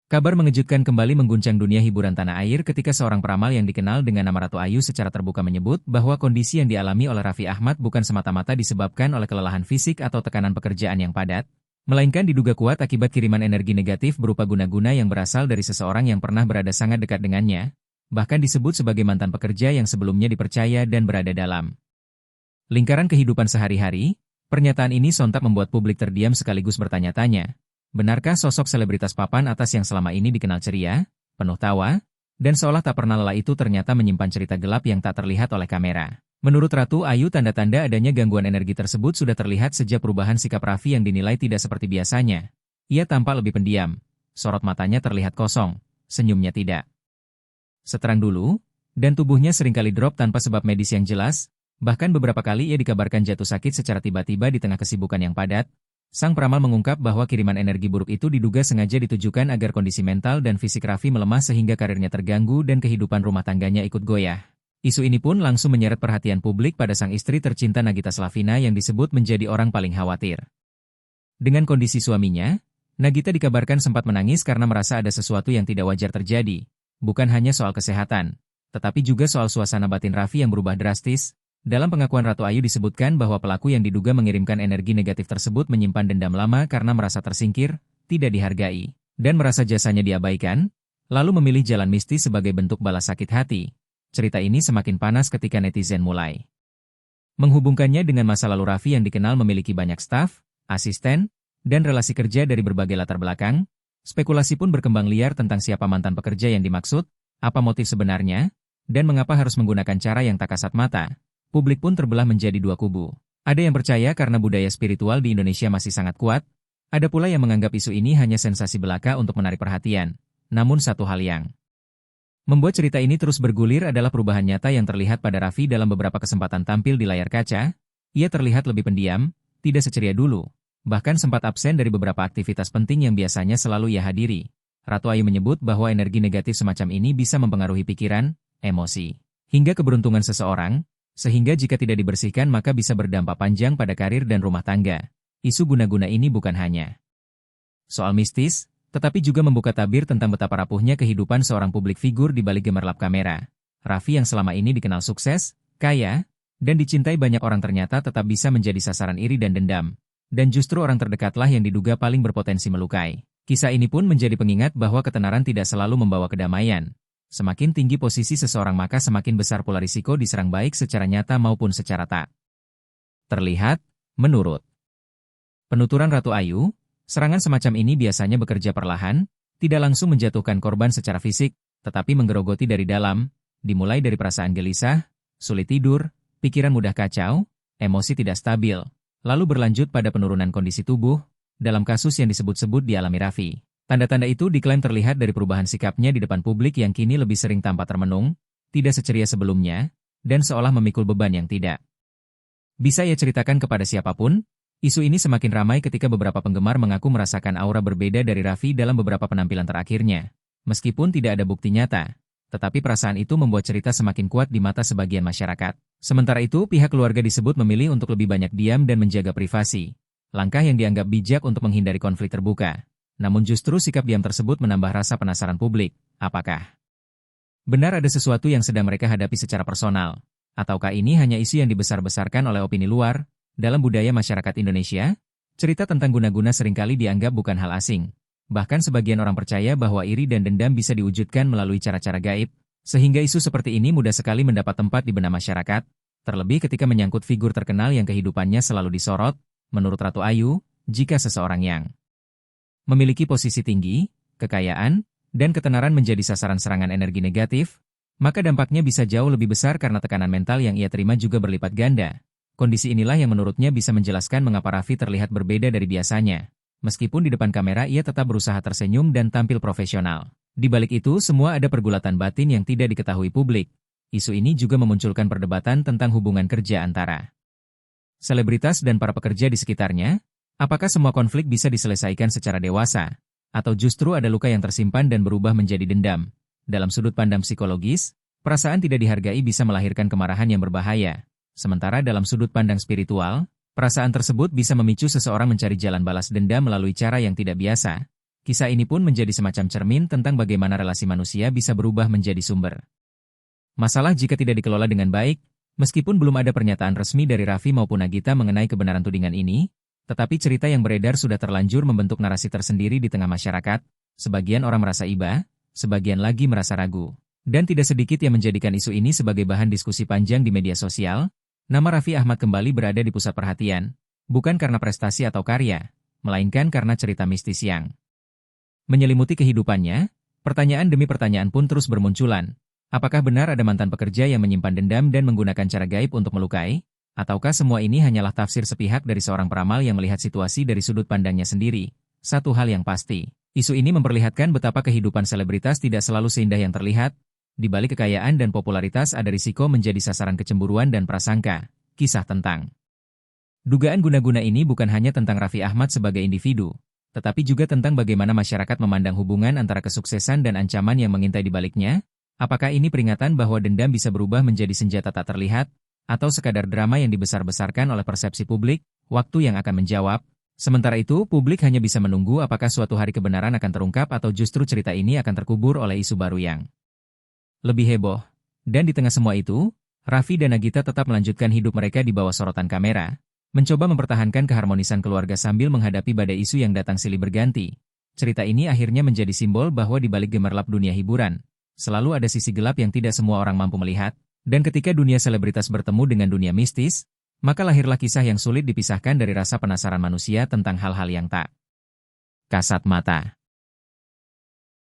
Kabar mengejutkan kembali mengguncang dunia hiburan tanah air ketika seorang peramal yang dikenal dengan nama Ratu Ayu secara terbuka menyebut bahwa kondisi yang dialami oleh Raffi Ahmad bukan semata-mata disebabkan oleh kelelahan fisik atau tekanan pekerjaan yang padat, melainkan diduga kuat akibat kiriman energi negatif berupa guna-guna yang berasal dari seseorang yang pernah berada sangat dekat dengannya, bahkan disebut sebagai mantan pekerja yang sebelumnya dipercaya dan berada dalam lingkaran kehidupan sehari-hari. Pernyataan ini sontak membuat publik terdiam sekaligus bertanya-tanya. Benarkah sosok selebritas papan atas yang selama ini dikenal ceria, penuh tawa, dan seolah tak pernah lelah itu ternyata menyimpan cerita gelap yang tak terlihat oleh kamera? Menurut Ratu Ayu, tanda-tanda adanya gangguan energi tersebut sudah terlihat sejak perubahan sikap Raffi yang dinilai tidak seperti biasanya. Ia tampak lebih pendiam, sorot matanya terlihat kosong, senyumnya tidak seterang dulu, dan tubuhnya seringkali drop tanpa sebab medis yang jelas. Bahkan beberapa kali ia dikabarkan jatuh sakit secara tiba-tiba di tengah kesibukan yang padat. Sang peramal mengungkap bahwa kiriman energi buruk itu diduga sengaja ditujukan agar kondisi mental dan fisik Raffi melemah sehingga karirnya terganggu dan kehidupan rumah tangganya ikut goyah. Isu ini pun langsung menyeret perhatian publik pada sang istri tercinta Nagita Slavina yang disebut menjadi orang paling khawatir dengan kondisi suaminya. Nagita dikabarkan sempat menangis karena merasa ada sesuatu yang tidak wajar terjadi. Bukan hanya soal kesehatan, tetapi juga soal suasana batin Raffi yang berubah drastis. Dalam pengakuan Ratu Ayu disebutkan bahwa pelaku yang diduga mengirimkan energi negatif tersebut menyimpan dendam lama karena merasa tersingkir, tidak dihargai, dan merasa jasanya diabaikan, lalu memilih jalan mistis sebagai bentuk balas sakit hati. Cerita ini semakin panas ketika netizen mulai menghubungkannya dengan masa lalu Raffi yang dikenal memiliki banyak staf, asisten, dan relasi kerja dari berbagai latar belakang. Spekulasi pun berkembang liar tentang siapa mantan pekerja yang dimaksud, apa motif sebenarnya, dan mengapa harus menggunakan cara yang tak kasat mata. Publik pun terbelah menjadi dua kubu. Ada yang percaya karena budaya spiritual di Indonesia masih sangat kuat, ada pula yang menganggap isu ini hanya sensasi belaka untuk menarik perhatian. Namun satu hal yang membuat cerita ini terus bergulir adalah perubahan nyata yang terlihat pada Raffi dalam beberapa kesempatan tampil di layar kaca. Ia terlihat lebih pendiam, tidak seceria dulu, bahkan sempat absen dari beberapa aktivitas penting yang biasanya selalu ia hadiri. Ratu Ayu menyebut bahwa energi negatif semacam ini bisa mempengaruhi pikiran, emosi, hingga keberuntungan seseorang, sehingga jika tidak dibersihkan maka bisa berdampak panjang pada karir dan rumah tangga. Isu guna-guna ini bukan hanya soal mistis, tetapi juga membuka tabir tentang betapa rapuhnya kehidupan seorang publik figur di balik gemerlap kamera. Raffi yang selama ini dikenal sukses, kaya, dan dicintai banyak orang ternyata tetap bisa menjadi sasaran iri dan dendam. Dan justru orang terdekatlah yang diduga paling berpotensi melukai. Kisah ini pun menjadi pengingat bahwa ketenaran tidak selalu membawa kedamaian. Semakin tinggi posisi seseorang maka semakin besar pula risiko diserang baik secara nyata maupun secara tak terlihat. Menurut penuturan Ratu Ayu, serangan semacam ini biasanya bekerja perlahan, tidak langsung menjatuhkan korban secara fisik, tetapi menggerogoti dari dalam, dimulai dari perasaan gelisah, sulit tidur, pikiran mudah kacau, emosi tidak stabil, lalu berlanjut pada penurunan kondisi tubuh. Dalam kasus yang disebut-sebut dialami Raffi, tanda-tanda itu diklaim terlihat dari perubahan sikapnya di depan publik yang kini lebih sering tampak termenung, tidak seceria sebelumnya, dan seolah memikul beban yang tidak bisa ia ceritakan kepada siapapun. Isu ini semakin ramai ketika beberapa penggemar mengaku merasakan aura berbeda dari Raffi dalam beberapa penampilan terakhirnya. Meskipun tidak ada bukti nyata, tetapi perasaan itu membuat cerita semakin kuat di mata sebagian masyarakat. Sementara itu, pihak keluarga disebut memilih untuk lebih banyak diam dan menjaga privasi. Langkah yang dianggap bijak untuk menghindari konflik terbuka. Namun justru sikap diam tersebut menambah rasa penasaran publik. Apakah benar ada sesuatu yang sedang mereka hadapi secara personal? Ataukah ini hanya isu yang dibesar-besarkan oleh opini luar? Dalam budaya masyarakat Indonesia, cerita tentang guna-guna seringkali dianggap bukan hal asing. Bahkan sebagian orang percaya bahwa iri dan dendam bisa diwujudkan melalui cara-cara gaib, sehingga isu seperti ini mudah sekali mendapat tempat di benak masyarakat, terlebih ketika menyangkut figur terkenal yang kehidupannya selalu disorot. Menurut Ratu Ayu, jika seseorang yang memiliki posisi tinggi, kekayaan, dan ketenaran menjadi sasaran serangan energi negatif, maka dampaknya bisa jauh lebih besar karena tekanan mental yang ia terima juga berlipat ganda. Kondisi inilah yang menurutnya bisa menjelaskan mengapa Raffi terlihat berbeda dari biasanya. Meskipun di depan kamera ia tetap berusaha tersenyum dan tampil profesional. Di balik itu semua ada pergulatan batin yang tidak diketahui publik. Isu ini juga memunculkan perdebatan tentang hubungan kerja antara selebritas dan para pekerja di sekitarnya. Apakah semua konflik bisa diselesaikan secara dewasa? Atau justru ada luka yang tersimpan dan berubah menjadi dendam? Dalam sudut pandang psikologis, perasaan tidak dihargai bisa melahirkan kemarahan yang berbahaya. Sementara dalam sudut pandang spiritual, perasaan tersebut bisa memicu seseorang mencari jalan balas dendam melalui cara yang tidak biasa. Kisah ini pun menjadi semacam cermin tentang bagaimana relasi manusia bisa berubah menjadi sumber masalah jika tidak dikelola dengan baik. Meskipun belum ada pernyataan resmi dari Raffi maupun Nagita mengenai kebenaran tudingan ini, tetapi cerita yang beredar sudah terlanjur membentuk narasi tersendiri di tengah masyarakat. Sebagian orang merasa iba, sebagian lagi merasa ragu. Dan tidak sedikit yang menjadikan isu ini sebagai bahan diskusi panjang di media sosial. Nama Raffi Ahmad kembali berada di pusat perhatian, bukan karena prestasi atau karya, melainkan karena cerita mistis yang menyelimuti kehidupannya. Pertanyaan demi pertanyaan pun terus bermunculan. Apakah benar ada mantan pekerja yang menyimpan dendam dan menggunakan cara gaib untuk melukai? Ataukah semua ini hanyalah tafsir sepihak dari seorang peramal yang melihat situasi dari sudut pandangnya sendiri? Satu hal yang pasti, isu ini memperlihatkan betapa kehidupan selebritas tidak selalu seindah yang terlihat. Di balik kekayaan dan popularitas ada risiko menjadi sasaran kecemburuan dan prasangka. Kisah tentang dugaan guna-guna ini bukan hanya tentang Raffi Ahmad sebagai individu, tetapi juga tentang bagaimana masyarakat memandang hubungan antara kesuksesan dan ancaman yang mengintai di baliknya. Apakah ini peringatan bahwa dendam bisa berubah menjadi senjata tak terlihat, atau sekadar drama yang dibesar-besarkan oleh persepsi publik? Waktu yang akan menjawab. Sementara itu, publik hanya bisa menunggu apakah suatu hari kebenaran akan terungkap atau justru cerita ini akan terkubur oleh isu baru yang lebih heboh. Dan di tengah semua itu, Raffi dan Nagita tetap melanjutkan hidup mereka di bawah sorotan kamera, mencoba mempertahankan keharmonisan keluarga sambil menghadapi badai isu yang datang silih berganti. Cerita ini akhirnya menjadi simbol bahwa di balik gemerlap dunia hiburan, selalu ada sisi gelap yang tidak semua orang mampu melihat, dan ketika dunia selebritas bertemu dengan dunia mistis, maka lahirlah kisah yang sulit dipisahkan dari rasa penasaran manusia tentang hal-hal yang tak kasat mata.